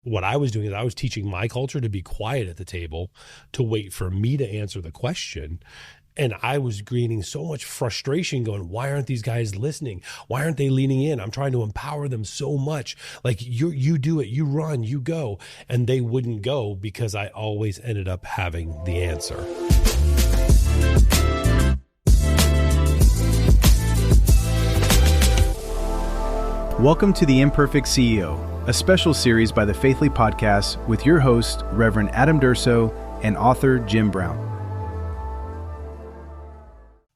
what I was doing is I was teaching my culture to be quiet at the table, to wait for me to answer the question. And I was gaining so much frustration going, why aren't these guys listening? Why aren't they leaning in? I'm trying to empower them so much. Like, you do it, you run, you go. And they wouldn't go because I always ended up having the answer. Welcome to the Imperfect CEO, a special series by the Faithly Podcast with your host, Reverend Adam Durso, and author Jim Brown.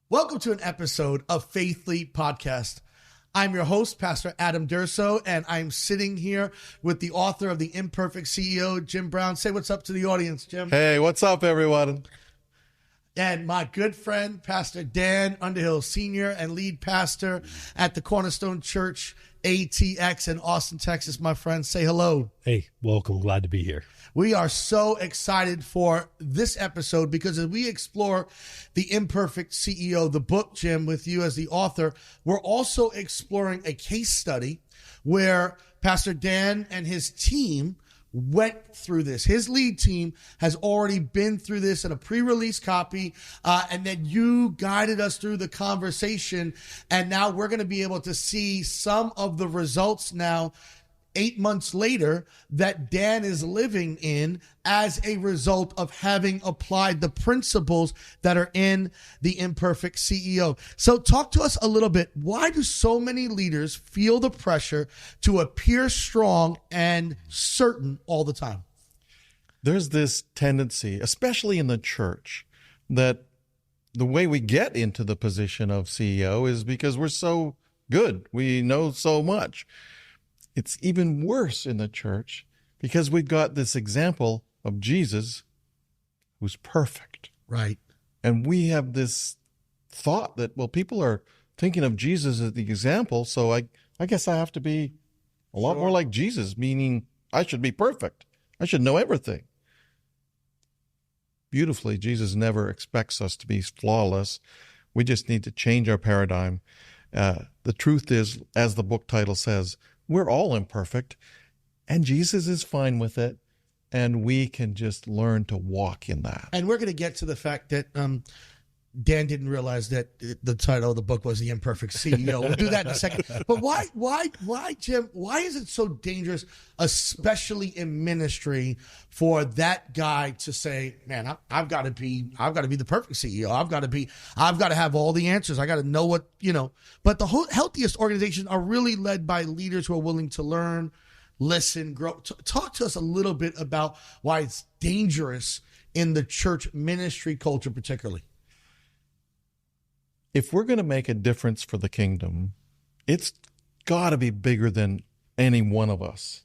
Welcome to an episode of Faithly Podcast. I'm your host, Pastor Adam Durso, and I'm sitting here with the author of the Imperfect CEO, Jim Brown. Say what's up to the audience, Jim. Hey, what's up, everyone? And my good friend, Pastor Dan Underhill, senior and lead pastor at the Cornerstone Church, ATX in Austin, Texas. My friend, say hello. Hey, welcome. Glad to be here. We are so excited for this episode because as we explore the Imperfect CEO, the book, Jim, with you as the author, we're also exploring a case study where Pastor Dan and his team went through this. His lead team has already been through this in a pre-release copy, and then you guided us through the conversation, and now we're going to be able to see some of the results now 8 months later that Dan is living in as a result of having applied the principles that are in the Imperfect CEO. So talk to us a little bit. Why do so many leaders feel the pressure to appear strong and certain all the time? There's this tendency, especially in the church, that the way we get into the position of CEO is because we're so good. We know so much. It's even worse in the church because we've got this example of Jesus who's perfect. Right. And we have this thought that, well, people are thinking of Jesus as the example, so I guess I have to be a lot more like Jesus, meaning I should be perfect. I should know everything. Beautifully, Jesus never expects us to be flawless. We just need to change our paradigm. The truth is, as the book title says, we're all imperfect, and Jesus is fine with it, and we can just learn to walk in that. And we're going to get to the fact that Dan didn't realize that the title of the book was The Imperfect CEO. We'll do that in a second. But why, Jim, why is it so dangerous, especially in ministry, for that guy to say, man, I've got to be the perfect CEO. I've got to have all the answers. I got to know what, but the healthiest organizations are really led by leaders who are willing to learn, listen, grow. Talk to us a little bit about why it's dangerous in the church ministry culture, particularly. If we're going to make a difference for the kingdom, it's got to be bigger than any one of us.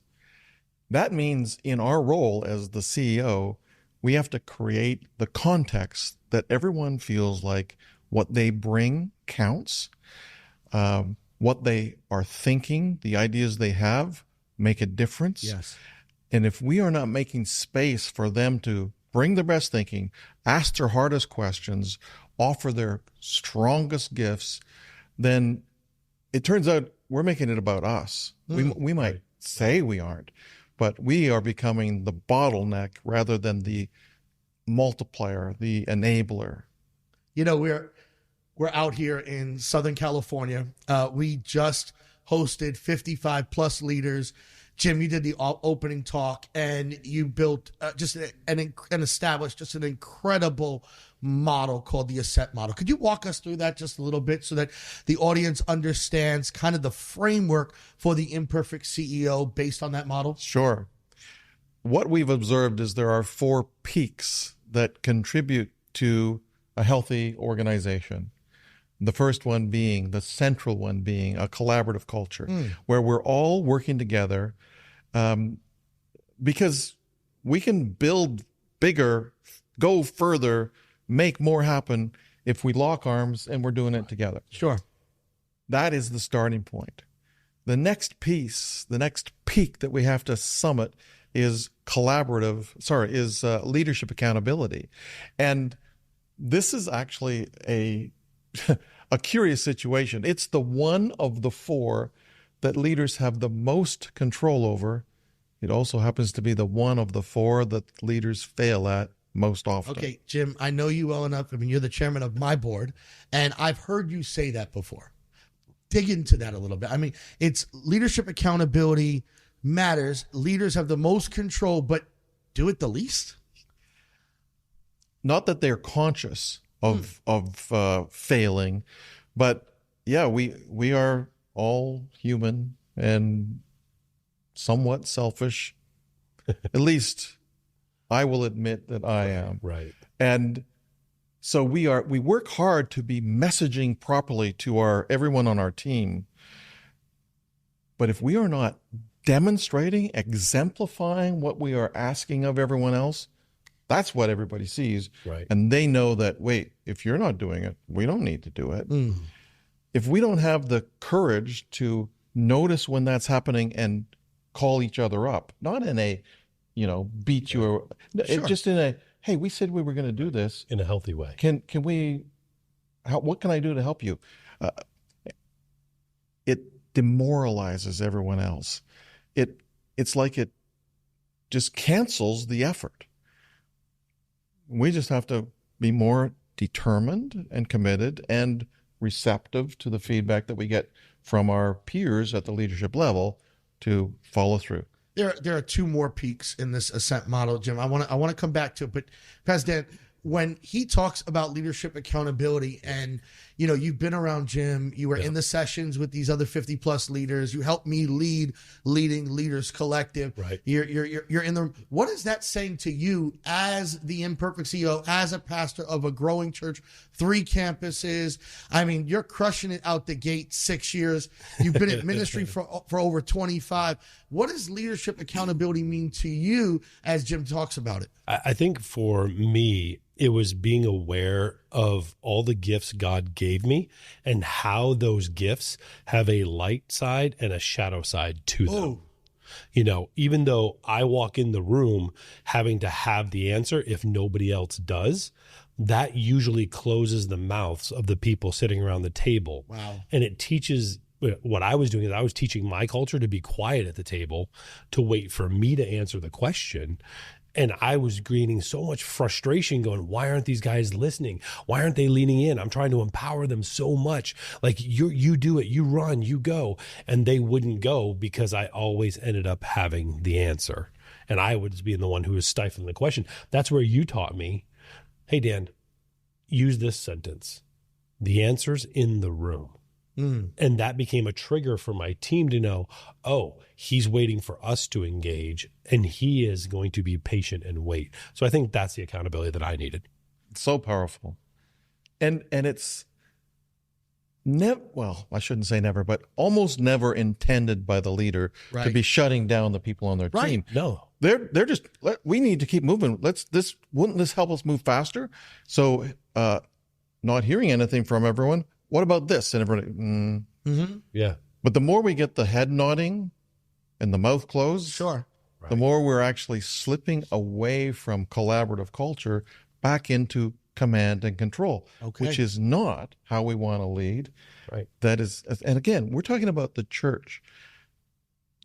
That means in our role as the CEO, we have to create the context that everyone feels like what they bring counts, what they are thinking, the ideas they have make a difference. Yes. And if we are not making space for them to bring their best thinking, ask their hardest questions, offer their strongest gifts, then it turns out we're making it about us. We might say we aren't, but we are becoming the bottleneck rather than the multiplier, the enabler. We're out here in Southern California. We just hosted 55 plus leaders. Jim, you did the opening talk, and you built and established just an incredible model called the Ascent Model. Could you walk us through that just a little bit so that the audience understands kind of the framework for the Imperfect CEO based on that model? Sure. What we've observed is there are 4 peaks that contribute to a healthy organization. The first one being, the central one being a collaborative culture where we're all working together because we can build bigger, go further, make more happen if we lock arms and we're doing it together. Sure. That is the starting point. The next piece, the next peak that we have to summit is leadership accountability. And this is actually a curious situation. It's the one of the 4 that leaders have the most control over it also happens to be the one of the four that leaders fail at most often. Okay, Jim, I know you well enough. I mean, you're the chairman of my board, and I've heard you say that before. Dig into that a little bit. I mean, it's leadership accountability matters. Leaders have the most control, but do it the least. Not that they're conscious of failing, but yeah, we are all human and somewhat selfish. At least I will admit that I am. Right. And so we work hard to be messaging properly to everyone on our team. But if we are not demonstrating, exemplifying what we are asking of everyone else, that's what everybody sees. Right. And they know that, wait, if you're not doing it, we don't need to do it. If we don't have the courage to notice when that's happening and call each other up, not in a, beat you, or just in a, hey, we said we were going to do this In a healthy way. Can we? What can I do to help you? It demoralizes everyone else. It's like it just cancels the effort. We just have to be more determined and committed and receptive to the feedback that we get from our peers at the leadership level to follow through. There are two more peaks in this Ascent model, Jim. I want to come back to it, but Pastor Dan, when he talks about leadership accountability, and you've been around Jim, you were in the sessions with these other 50 plus leaders, you helped me leading leaders collective. Right. You're in the. What is that saying to you as the Imperfect CEO, as a pastor of a growing church, 3 campuses? I mean, you're crushing it out the gate. 6 years. You've been in ministry for over 25. What does leadership accountability mean to you as Jim talks about it? I think for me, it was being aware of all the gifts God gave me and how those gifts have a light side and a shadow side to them. Even though I walk in the room having to have the answer if nobody else does, that usually closes the mouths of the people sitting around the table. Wow. And it teaches. What I was doing is I was teaching my culture to be quiet at the table, to wait for me to answer the question. And I was gaining so much frustration going, why aren't these guys listening? Why aren't they leaning in? I'm trying to empower them so much. Like, you do it, you run, you go. And they wouldn't go because I always ended up having the answer. And I was being the one who was stifling the question. That's where you taught me, hey, Dan, use this sentence. The answer's in the room. And that became a trigger for my team to know, oh, he's waiting for us to engage and he is going to be patient and wait. So I think that's the accountability that I needed. So powerful. And it's never, well, I shouldn't say never, but almost never intended by the leader to be shutting down the people on their team. No. They're just, we need to keep moving. Wouldn't this help us move faster? So not hearing anything from everyone, what about this? And everybody, Yeah. But the more we get the head nodding and the mouth closed, the more we're actually slipping away from collaborative culture back into command and control, which is not how we want to lead. Right. That is, and again, we're talking about the church.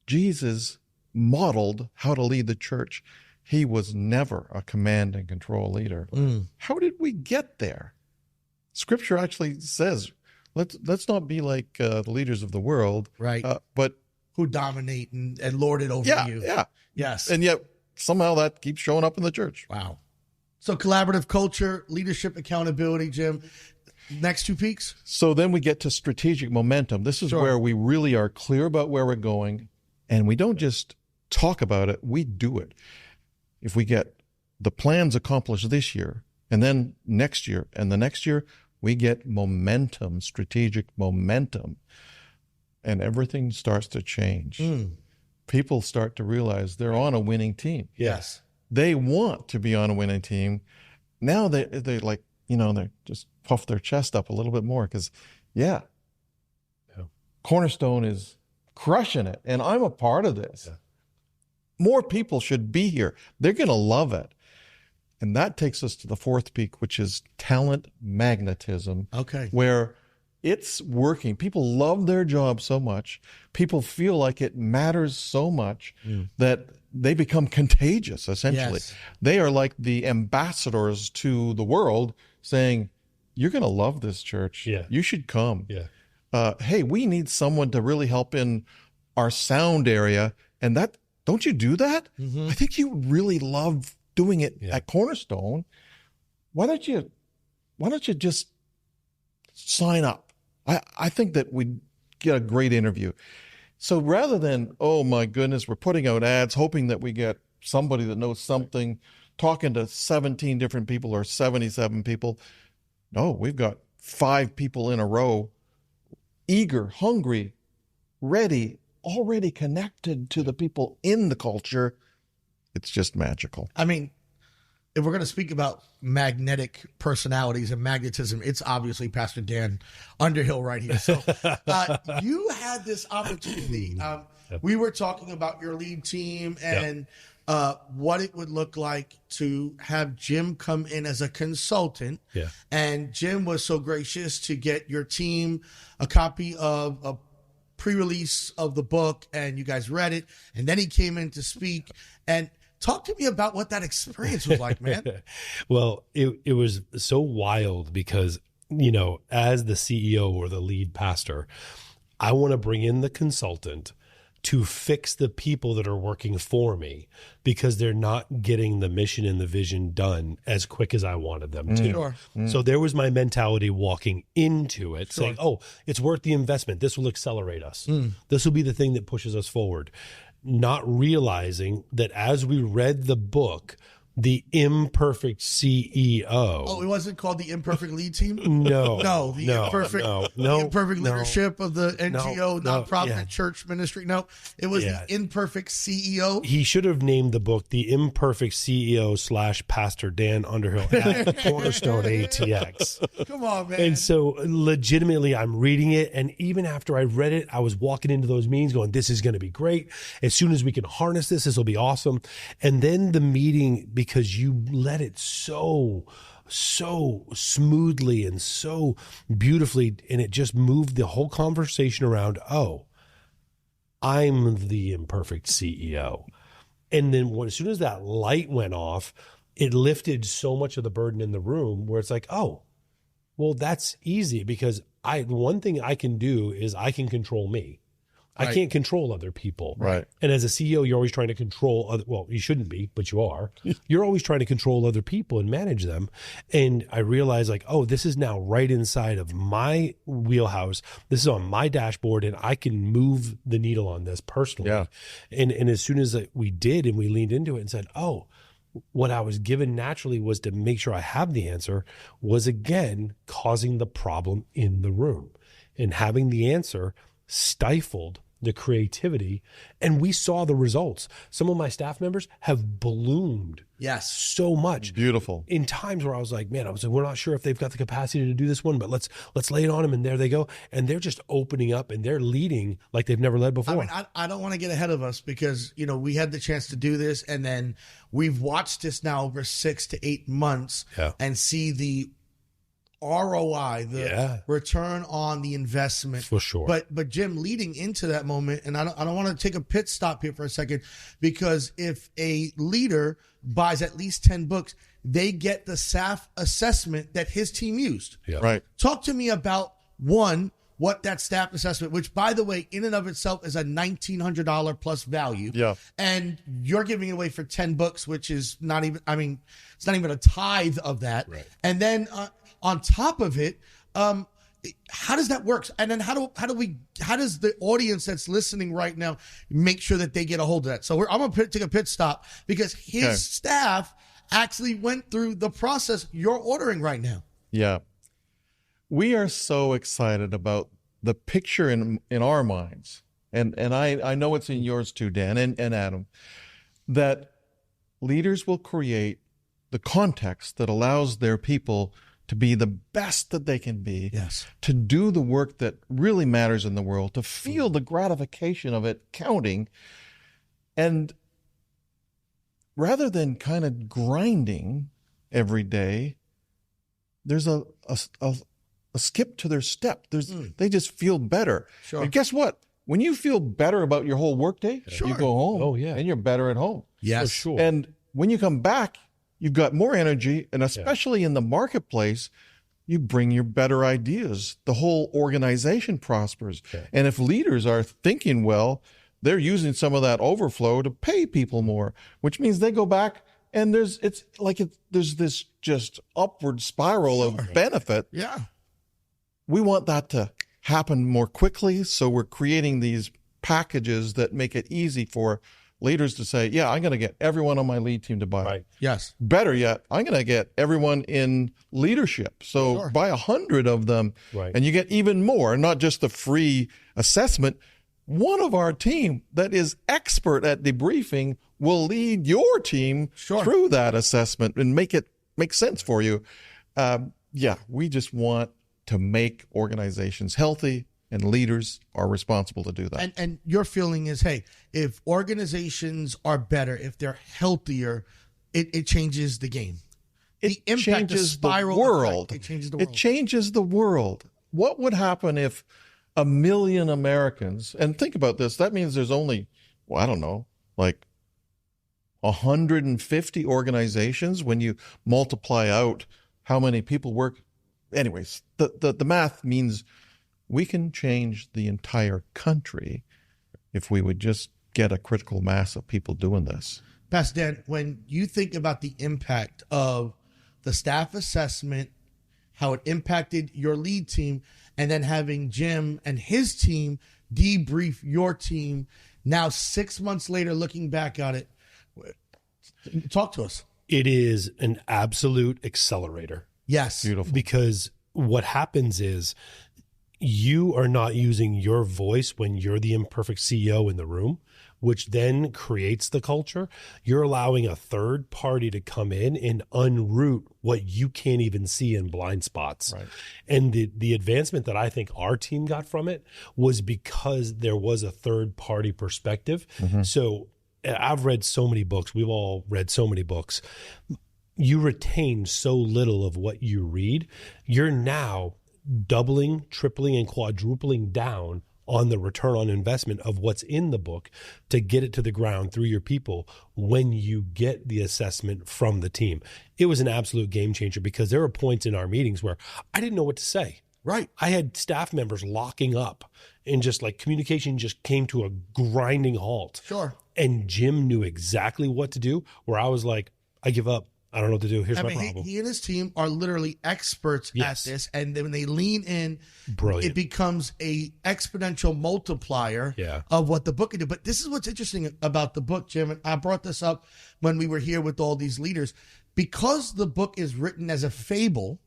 Jesus modeled how to lead the church. He was never a command and control leader. How did we get there? Scripture actually says, let's not be like the leaders of the world, but who dominate and lord it over you. Yeah. Yes. And yet somehow that keeps showing up in the church. Wow. So collaborative culture, leadership accountability, Jim. Next 2 peaks? So then we get to strategic momentum. This is where we really are clear about where we're going, and we don't just talk about it, we do it. If we get the plans accomplished this year, and then next year, and the next year, we get momentum, strategic momentum, and everything starts to change. People start to realize they're on a winning team. Yes. They want to be on a winning team. Now they like, they just puff their chest up a little bit more because, Cornerstone is crushing it, and I'm a part of this. Yeah. More people should be here. They're going to love it. And that takes us to the 4th peak, which is talent magnetism. Okay. Where it's working. People love their job so much. People feel like it matters so much that they become contagious, essentially. Yes. They are like the ambassadors to the world saying, you're going to love this church. Yeah. You should come. Yeah. Hey, we need someone to really help in our sound area. And that, don't you do that? Mm-hmm. I think you really love doing it at Cornerstone. Why don't you just sign up? I think that we'd get a great interview. So rather than, oh my goodness, we're putting out ads, hoping that we get somebody that knows something, talking to 17 different people or 77 people. No, we've got 5 people in a row, eager, hungry, ready, already connected to the people in the culture. It's just magical. I mean, if we're going to speak about magnetic personalities and magnetism, it's obviously Pastor Dan Underhill right here. So you had this opportunity. We were talking about your lead team and what it would look like to have Jim come in as a consultant. Yeah. And Jim was so gracious to get your team a copy of a pre-release of the book, and you guys read it. And then he came in to speak. And talk to me about what that experience was like, man. Well, it was so wild because, as the CEO or the lead pastor, I want to bring in the consultant to fix the people that are working for me because they're not getting the mission and the vision done as quick as I wanted them to. Sure. So there was my mentality walking into it, saying, oh, it's worth the investment. This will accelerate us. This will be the thing that pushes us forward. Not realizing that as we read the book, the Imperfect CEO. Oh, it wasn't called the Imperfect Lead Team? No. The Imperfect Leadership of the NGO nonprofit church ministry. No, it was the Imperfect CEO. He should have named the book The Imperfect CEO / Pastor Dan Underhill at Cornerstone ATX. Come on, man. And so legitimately, I'm reading it. And even after I read it, I was walking into those meetings going, this is going to be great. As soon as we can harness this will be awesome. And then the meeting, because you led it so smoothly and so beautifully, and it just moved the whole conversation around, oh, I'm the imperfect CEO. And then as soon as that light went off, it lifted so much of the burden in the room where it's like, oh, well, that's easy because one thing I can do is I can control me. I can't control other people. Right. And as a CEO, you're always trying to control other, well, you shouldn't be, but you are. You're always trying to control other people and manage them. And I realized like, oh, this is now right inside of my wheelhouse. This is on my dashboard and I can move the needle on this personally. Yeah. And as soon as we did and we leaned into it and said, oh, what I was given naturally was to make sure I have the answer was again causing the problem in the room, and having the answer stifled the creativity, and we saw the results. Some of my staff members have bloomed so much. Beautiful. In times where I was like, we're not sure if they've got the capacity to do this one, but let's lay it on them, and there they go. And they're just opening up and they're leading like they've never led before. I mean, I don't want to get ahead of us because, we had the chance to do this, and then we've watched this now over 6 to 8 months and see the ROI, the return on the investment. For sure. But Jim, leading into that moment, and I don't want to take a pit stop here for a second, because if a leader buys at least 10 books, they get the SAF assessment that his team used. Yeah. Right. Talk to me about what that staff assessment, which by the way, in and of itself is a $1,900 plus value. Yeah. And you're giving it away for 10 books, which is not even, it's not even a tithe of that. Right. And then, on top of it, how does that work? And then how does the audience that's listening right now make sure that they get a hold of that? So I'm going to take a pit stop because his staff actually went through the process you're ordering right now. Yeah. We are so excited about the picture in our minds. And I know it's in yours too, Dan and Adam, that leaders will create the context that allows their people to be the best that they can be, to do the work that really matters in the world, to feel the gratification of it counting. And rather than kind of grinding every day, there's a skip to their step. They just feel better. Sure. And guess what? when you feel better about your whole workday, Sure. you go home. Oh, yeah. And you're better at home. Yes. For sure. And when you come back, you've got more energy, and especially in the marketplace, you bring your better ideas. The whole organization prospers. Okay. And if leaders are thinking well, they're using some of that overflow to pay people more, which means they go back and there's this just upward spiral of benefit. Yeah. We want that to happen more quickly, so we're creating these packages that make it easy for leaders to say, yeah, I'm going to get everyone on my lead team to buy it. Right. Yes. Better yet, I'm going to get everyone in leadership. So Sure. buy 100 of them, Right. and you get even more, not just the free assessment. One of our team that is expert at debriefing will lead your team Sure. through that assessment and make it make sense for you. We just want to make organizations healthy, and leaders are responsible to do that. And your feeling is, hey, if organizations are better, if they're healthier, it changes the game. The impact, changes spiral the world. effect, it changes the world. It changes the world. What would happen if 1 million Americans, and think about this, that means there's only, well, I don't know, like 150 organizations when you multiply out how many people work. Anyways, the math means we can change the entire country if we would just get a critical mass of people doing this. Pastor Dan, when you think about the impact of the staff assessment, how it impacted your lead team, and then having Jim and his team debrief your team, now 6 months later, looking back on it, talk to us. It is an absolute accelerator. Yes. Beautiful. Because what happens is you are not using your voice when you're the imperfect CEO in the room, which then creates the culture. You're allowing a third party to come in and unroot what you can't even see in blind spots. Right. And the advancement that I think our team got from it was because there was a third party perspective. So I've read so many books. We've all read so many books. You retain so little of what you read. You're now doubling, tripling, and quadrupling down on the return on investment of what's in the book to get it to the ground through your people when you get the assessment from the team. It was an absolute game changer because there were points in our meetings where I didn't know what to say. Right. I had staff members locking up and just like communication just came to a grinding halt. Sure. And Jim knew exactly what to do, where I was like, I give up. I don't know what to do. Here's my problem. He and his team are literally experts Yes. at this, and then when they lean in, Brilliant. it becomes a exponential multiplier Yeah. of what the book can do. But this is what's interesting about the book, Jim, and I brought this up when we were here with all these leaders. Because the book is written as a fable,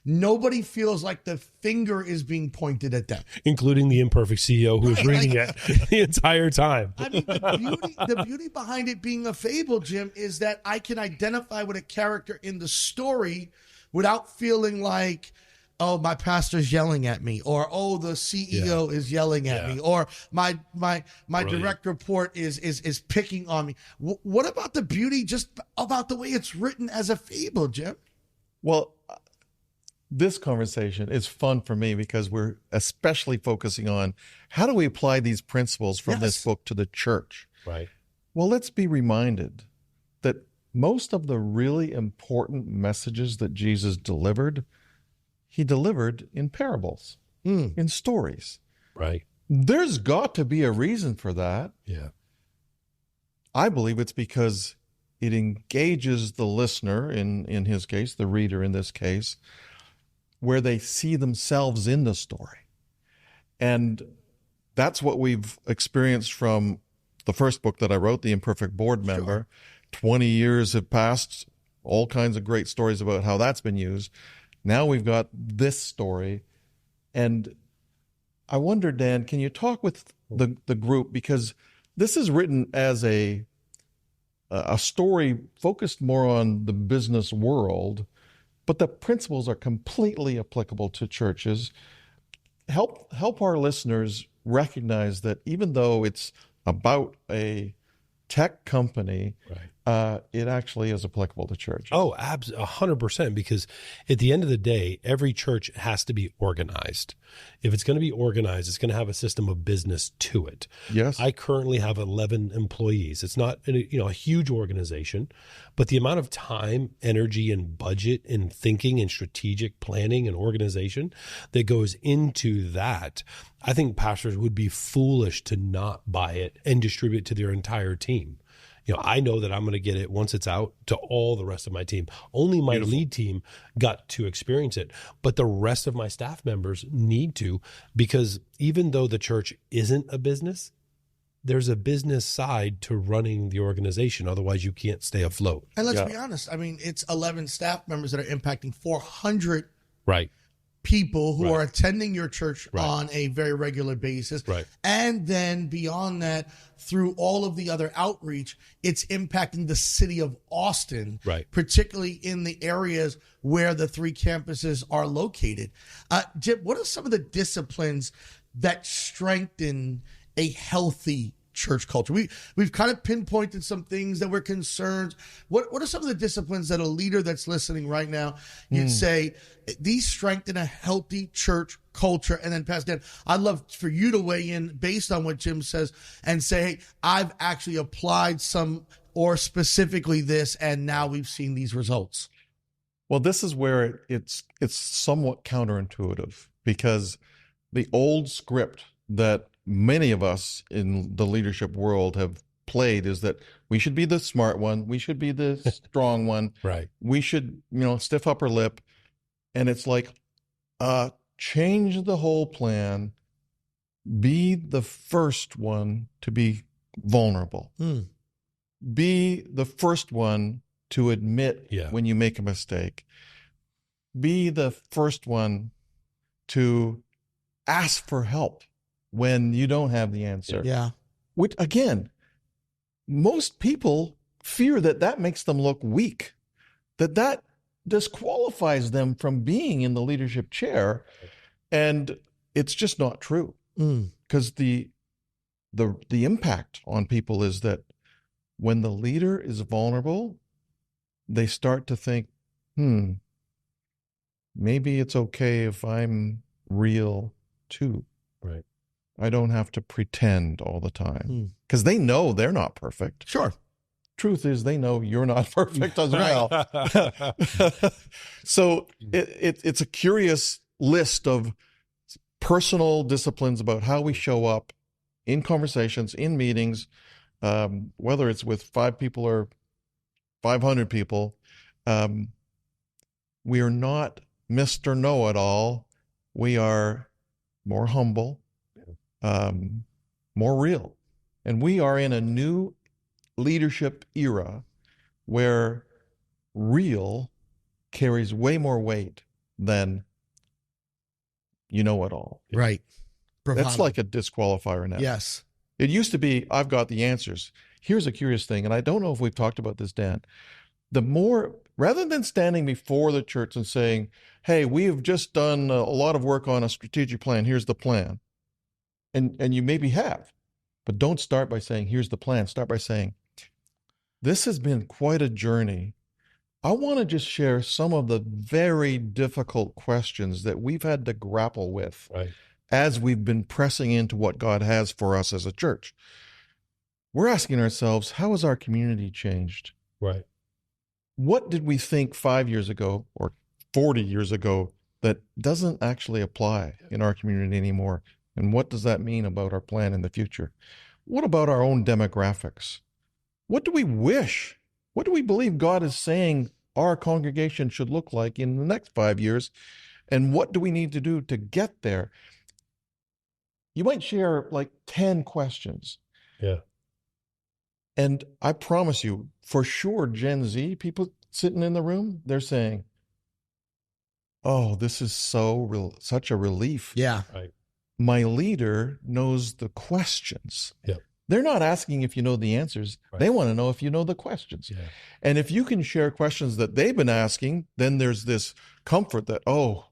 nobody feels like the finger is being pointed at them. Including the imperfect CEO who was reading it the entire time. I mean, the beauty behind it being a fable, Jim, is that I can identify with a character in the story without feeling like, oh, my pastor's yelling at me, or oh, the CEO is yelling at me, or my direct report is picking on me. What about the beauty just about the way it's written as a fable, Jim? Well, this conversation is fun for me because we're especially focusing on how do we apply these principles from this book to the church. Right. Well, let's be reminded that most of the really important messages that Jesus delivered, he delivered in parables, in stories. Right. There's got to be a reason for that. Yeah. I believe it's because it engages the listener, in his case, the reader in this case, where they see themselves in the story. And that's what we've experienced from the first book that I wrote, The Imperfect Board Member. 20 years have passed, all kinds of great stories about how that's been used. Now we've got this story. And I wonder, Dan, can you talk with the group? Because this is written as a story focused more on the business world, but the principles are completely applicable to churches. Help our listeners recognize that even though it's about a tech company, it actually is applicable to church. Oh, 100%. Because at the end of the day, every church has to be organized. If it's going to be organized, it's going to have a system of business to it. Yes. I currently have 11 employees. It's not a huge organization, but the amount of time, energy, and budget and thinking and strategic planning and organization that goes into that, I think pastors would be foolish to not buy it and distribute it to their entire team. I know that I'm going to get it once it's out to all the rest of my team. Only my lead team got to experience it, but the rest of my staff members need to, because even though the church isn't a business, there's a business side to running the organization. Otherwise, you can't stay afloat. And let's be honest. I mean, it's 11 staff members that are impacting 400 Right. people who Right. are attending your church Right. on a very regular basis. Right. And then beyond that, through all of the other outreach, it's impacting the city of Austin, Right. particularly in the areas where the 3 campuses are located. Jim, what are some of the disciplines that strengthen a healthy church culture? We've kind of pinpointed some things that we're concerned. What are some of the disciplines that a leader that's listening right now, you'd say these strengthen a healthy church culture? And then Pastor Dan, I'd love for you to weigh in based on what Jim says and say, hey, I've actually applied some or specifically this, and now we've seen these results. Well, this is where it's somewhat counterintuitive, because the old script that many of us in the leadership world have played is that we should be the smart one, we should be the strong one, Right. we should, stiff upper lip. And it's like, change the whole plan, be the first one to be vulnerable, be the first one to admit when you make a mistake, be the first one to ask for help when you don't have the answer. Yeah. Which, again, most people fear that makes them look weak, that disqualifies them from being in the leadership chair. And it's just not true. Because the impact on people is that when the leader is vulnerable, they start to think, maybe it's okay if I'm real too. Right. I don't have to pretend all the time, because they know they're not perfect. Sure. Truth is, they know you're not perfect as well. So it's a curious list of personal disciplines about how we show up in conversations, in meetings, whether it's with 5 people or 500 people. We are not Mr. Know-It-All. We are more humble, more real. And we are in a new leadership era where real carries way more weight than you know it all. Right. That's like a disqualifier now. Yes. It used to be, I've got the answers. Here's a curious thing, and I don't know if we've talked about this, Dan. Rather than standing before the church and saying, hey, we have just done a lot of work on a strategic plan, here's the plan. And you maybe have, but don't start by saying, here's the plan. Start by saying, this has been quite a journey. I want to just share some of the very difficult questions that we've had to grapple with as we've been pressing into what God has for us as a church. We're asking ourselves, how has our community changed? Right. What did we think 5 years ago or 40 years ago that doesn't actually apply in our community anymore? And what does that mean about our plan in the future? What about our own demographics? What do we wish? What do we believe God is saying our congregation should look like in the next 5 years? And what do we need to do to get there? You might share like 10 questions. Yeah. And I promise you, for sure, Gen Z people sitting in the room, they're saying, oh, this is such a relief. Yeah. Right. My leader knows the questions. Yep. They're not asking if you know the answers. Right. They want to know if you know the questions. Yeah. And if you can share questions that they've been asking, then there's this comfort that, oh,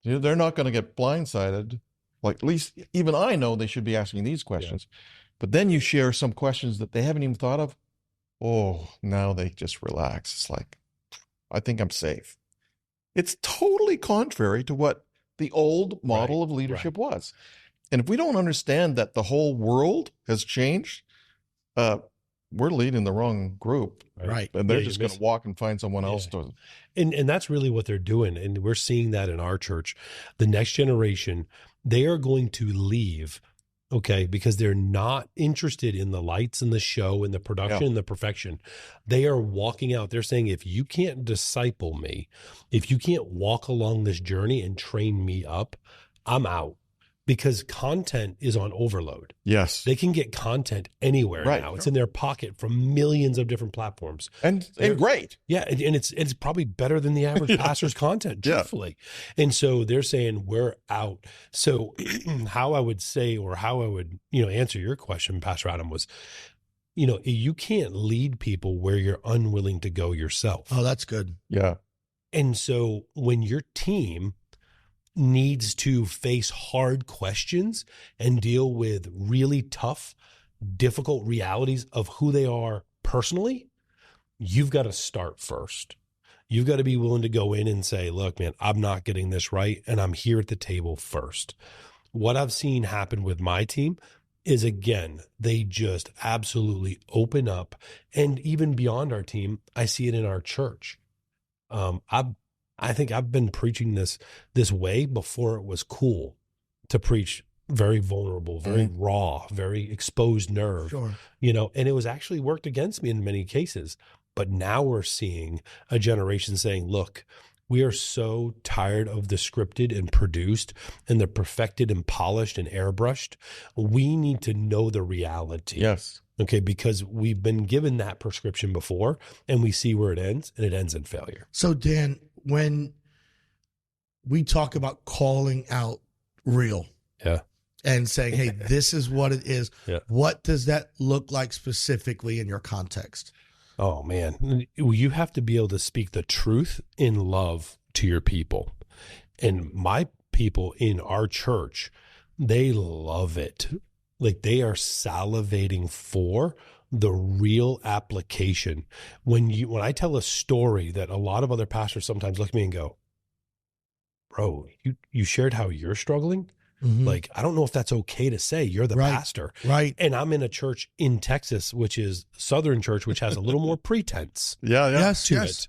they're not going to get blindsided. Like, at least even I know they should be asking these questions. Yeah. But then you share some questions that they haven't even thought of. oh, now they just relax. It's like, I think I'm safe. It's totally contrary to what the old model of leadership was. And if we don't understand that the whole world has changed, we're leading the wrong group. Right. And they're just going to walk and find someone else to. And that's really what they're doing. And we're seeing that in our church. The next generation, they are going to leave, okay, because they're not interested in the lights and the show and the production and the perfection. They are walking out. They're saying, if you can't disciple me, if you can't walk along this journey and train me up, I'm out. Because content is on overload. Yes. They can get content anywhere now. It's in their pocket from millions of different platforms. And great. Yeah. And it's probably better than the average pastor's content, truthfully. And so they're saying we're out. So how I would say, or how I would, answer your question, Pastor Adam, was, you can't lead people where you're unwilling to go yourself. Oh, that's good. Yeah. And so when your team needs to face hard questions and deal with really tough, difficult realities of who they are personally, you've got to start first. You've got to be willing to go in and say, look, man, I'm not getting this right, and I'm here at the table first. What I've seen happen with my team is, again, they just absolutely open up. And even beyond our team, I see it in our church. I think I've been preaching this way before it was cool to preach very vulnerable, very raw, very exposed nerve, and it was actually worked against me in many cases. But now we're seeing a generation saying, look, we are so tired of the scripted and produced and the perfected and polished and airbrushed. We need to know the reality. Yes. Okay, because we've been given that prescription before and we see where it ends, and it ends in failure. So, Dan, when we talk about calling out real and saying, hey, this is what it is, what does that look like specifically in your context? Oh, man, you have to be able to speak the truth in love to your people. And my people in our church, they love it. Like, they are salivating for the real application. When I tell a story that a lot of other pastors sometimes look at me and go, bro, you shared how you're struggling. Like, I don't know if that's okay to say. You're the pastor. Right. And I'm in a church in Texas, which is Southern church, which has a little more pretense. Yes. It.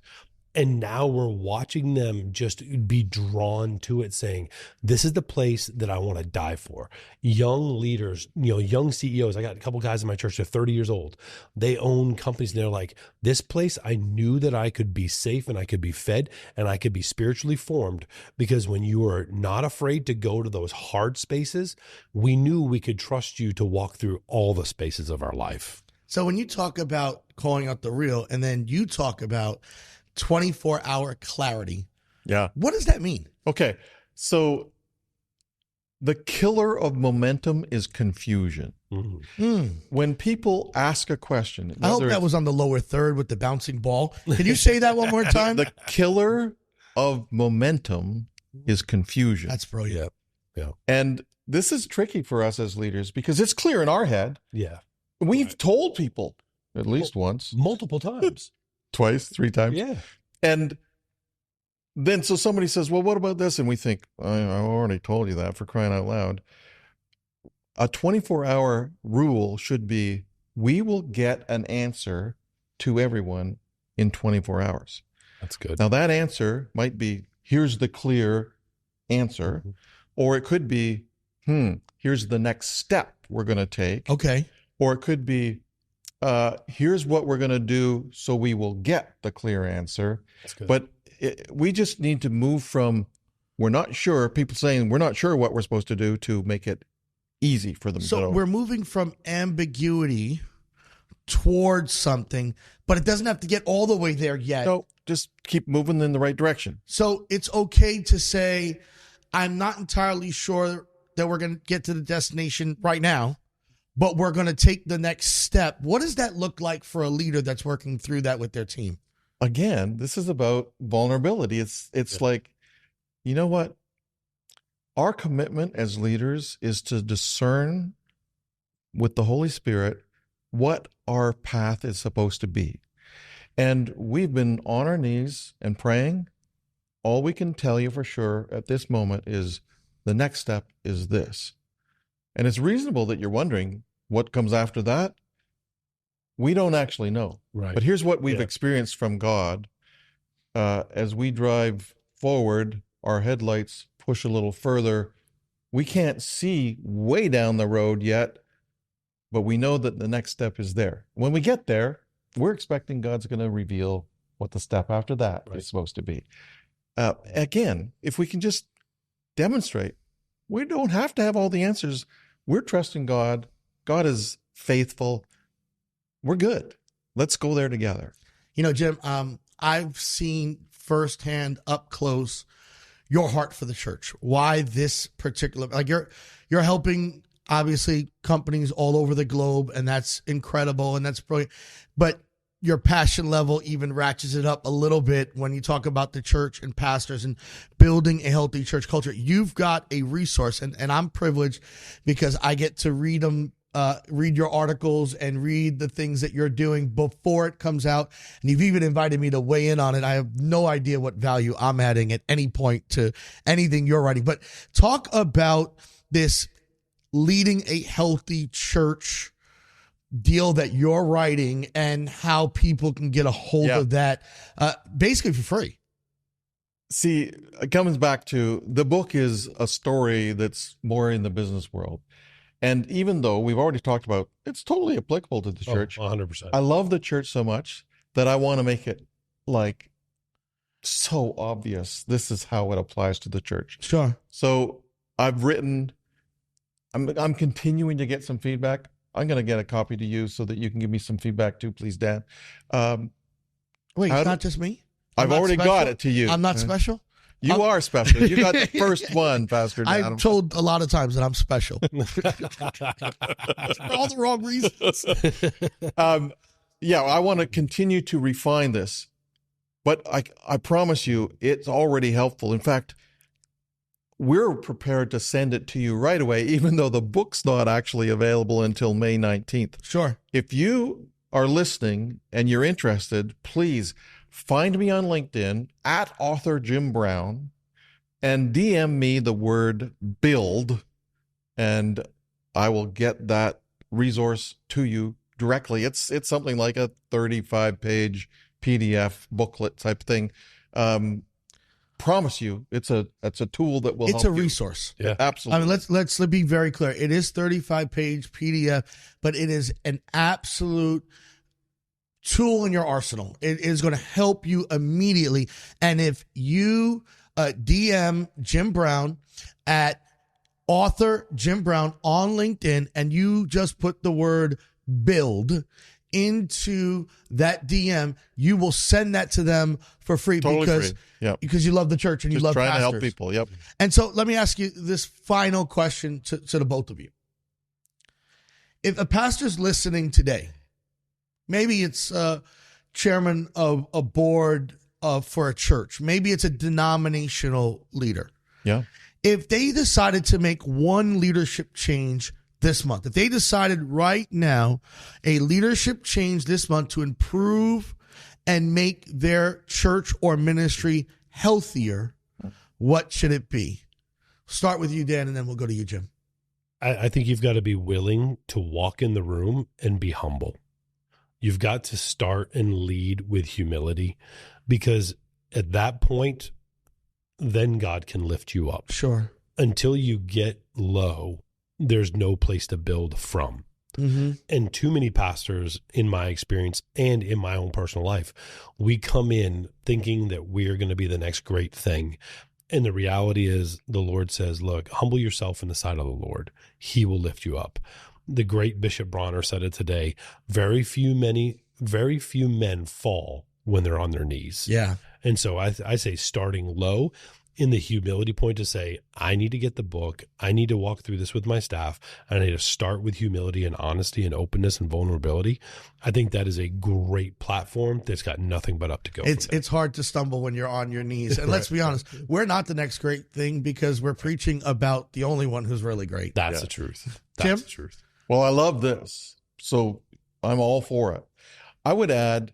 And now we're watching them just be drawn to it, saying, this is the place that I want to die for. Young leaders, young CEOs. I got a couple guys in my church, they're 30 years old. They own companies, and they're like, this place, I knew that I could be safe and I could be fed and I could be spiritually formed, because when you are not afraid to go to those hard spaces, we knew we could trust you to walk through all the spaces of our life. So when you talk about calling out the real, and then you talk about 24-hour clarity. Yeah. What does that mean? Okay. So the killer of momentum is confusion. When people ask a question. I hope that was on the lower third with the bouncing ball. Can you say that one more time? The killer of momentum is confusion. That's brilliant. Yeah. And this is tricky for us as leaders because it's clear in our head. Yeah. We've told people at least once. Multiple times. Twice, 3 times. Yeah. And then so somebody says, well, what about this? And we think, I already told you that, for crying out loud. A 24-hour rule should be, we will get an answer to everyone in 24 hours. That's good. Now that answer might be, here's the clear answer, or it could be, here's the next step we're going to take. Okay. Or it could be, here's what we're going to do so we will get the clear answer. But we just need to move from, we're not sure, people saying we're not sure what we're supposed to do, to make it easy for them to know. So we're moving from ambiguity towards something, but it doesn't have to get all the way there yet. No, just keep moving in the right direction. So it's okay to say, I'm not entirely sure that we're going to get to the destination right now, but we're going to take the next step. What does that look like for a leader that's working through that with their team? Again, this is about vulnerability. It's like, you know what? Our commitment as leaders is to discern with the Holy Spirit what our path is supposed to be. And we've been on our knees and praying. All we can tell you for sure at this moment is the next step is this. And it's reasonable that you're wondering what comes after that. We don't actually know. Right. But here's what we've experienced from God. As we drive forward, our headlights push a little further. We can't see way down the road yet, but we know that the next step is there. When we get there, we're expecting God's going to reveal what the step after that is supposed to be. Again, if we can just demonstrate, we don't have to have all the answers. We're trusting God. God is faithful. We're good. Let's go there together. You know, Jim, I've seen firsthand up close your heart for the church. Why this particular, like you're helping obviously companies all over the globe, and that's incredible and that's brilliant. But your passion level even ratchets it up a little bit when you talk about the church and pastors and building a healthy church culture. You've got a resource, and I'm privileged because I get to read them. Read your articles and read the things that you're doing before it comes out. And you've even invited me to weigh in on it. I have no idea what value I'm adding at any point to anything you're writing. But talk about this leading a healthy church deal that you're writing and how people can get a hold of that basically for free. See, it comes back to the book is a story that's more in the business world. And even though we've already talked about it's totally applicable to the church, 100%. I love the church so much that I want to make it like so obvious. This is how it applies to the church. Sure. So I've written, I'm continuing to get some feedback. I'm going to get a copy to you so that you can give me some feedback too, please, Dan. Wait, it's not just me? I've already got it to you. I'm not special? You are special. You got the first one, Pastor Dan. I've told a lot of times that I'm special. For all the wrong reasons. I want to continue to refine this. But I promise you, it's already helpful. In fact, we're prepared to send it to you right away, even though the book's not actually available until May 19th. Sure. If you are listening and you're interested, please find me on LinkedIn at author Jim Brown and DM me the word build, and I will get that resource to you directly. It's something like a 35-page PDF booklet type thing. Promise you, it's a tool that will help you. It's a resource. Yeah, absolutely. I mean, let's be very clear. It is 35-page PDF, but it is an absolute tool in your arsenal. It is going to help you immediately. And if you DM Jim Brown at author Jim Brown on LinkedIn and you just put the word build into that DM, you will send that to them for free. Totally because free. Yep. Because you love the church and Just you love trying pastors. to help people. Yep. And so let me ask you this final question to the both of you. If a pastor's listening today, maybe it's chairman of a board for a church. Maybe it's a denominational leader. Yeah. If they decided to make one leadership change this month, if they decided right now a leadership change this month to improve and make their church or ministry healthier, what should it be? Start with you, Dan, and then we'll go to you, Jim. I think you've got to be willing to walk in the room and be humble. You've got to start and lead with humility, because at that point, then God can lift you up. Sure. Until you get low, there's no place to build from. Mm-hmm. And too many pastors, in my experience and in my own personal life, we come in thinking that we're going to be the next great thing. And the reality is the Lord says, look, humble yourself in the sight of the Lord. He will lift you up. The great Bishop Bronner said it today. Very few men fall when they're on their knees. Yeah. And so I say starting low in the humility point to say, I need to get the book. I need to walk through this with my staff. I need to start with humility and honesty and openness and vulnerability. I think that is a great platform that's got nothing but up to go. It's hard to stumble when you're on your knees. And let's be honest, we're not the next great thing because we're preaching about the only one who's really great. That's the truth. Jim? That's the truth. Well, I love this. So I'm all for it. I would add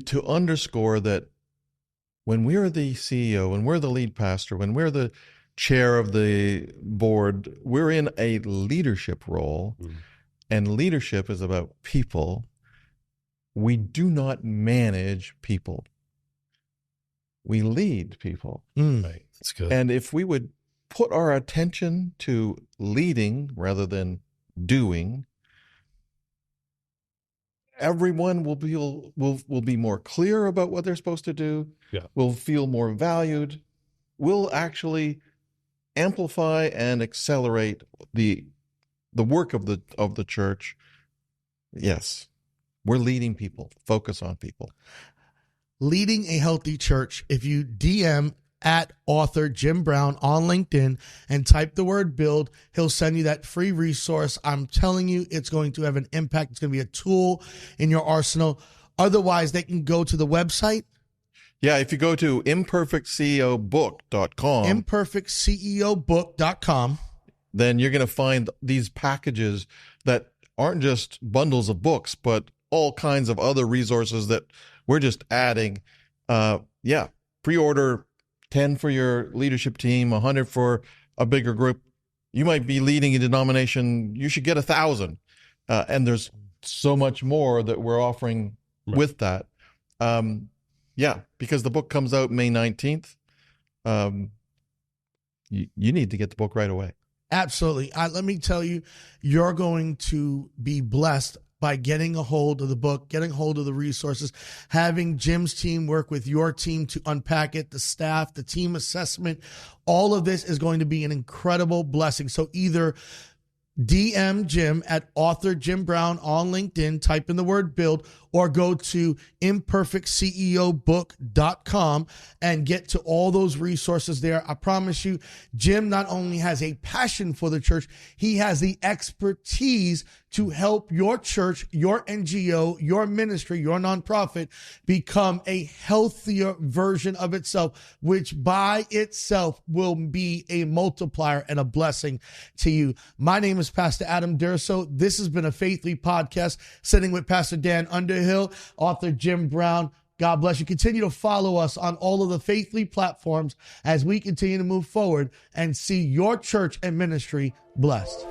to underscore that when we're the CEO, when we're the lead pastor, when we're the chair of the board, we're in a leadership role, and leadership is about people. We do not manage people. We lead people. Right. That's good. And if we would put our attention to leading rather than doing, everyone will be more clear about what they're supposed to do. Yeah. Will feel more valued. Will actually amplify and accelerate the work of the church. Yes, we're leading people. Focus on people. Leading a healthy church. If you DM at author Jim Brown on LinkedIn and type the word build, he'll send you that free resource. I'm telling you, it's going to have an impact. It's going to be a tool in your arsenal. Otherwise, they can go to the website. Yeah, if you go to imperfectceobook.com, imperfectceobook.com, then you're going to find these packages that aren't just bundles of books, but all kinds of other resources that we're just adding. Pre-order 10 for your leadership team, 100 for a bigger group. You might be leading a denomination. You should get 1,000. And there's so much more that we're offering with that. Because the book comes out May 19th. You need to get the book right away. Absolutely. Let me tell you, you're going to be blessed by getting a hold of the book, getting a hold of the resources, having Jim's team work with your team to unpack it, the staff, the team assessment. All of this is going to be an incredible blessing. So either DM Jim at author Jim Brown on LinkedIn, type in the word build, or go to imperfectceobook.com and get to all those resources there. I promise you, Jim not only has a passion for the church, he has the expertise to help your church, your NGO, your ministry, your nonprofit become a healthier version of itself, which by itself will be a multiplier and a blessing to you. My name is Pastor Adam Durso. This has been a Faithly podcast, sitting with Pastor Dan Underhill, author Jim Brown. God bless you. Continue to follow us on all of the Faithly platforms as we continue to move forward and see your church and ministry blessed.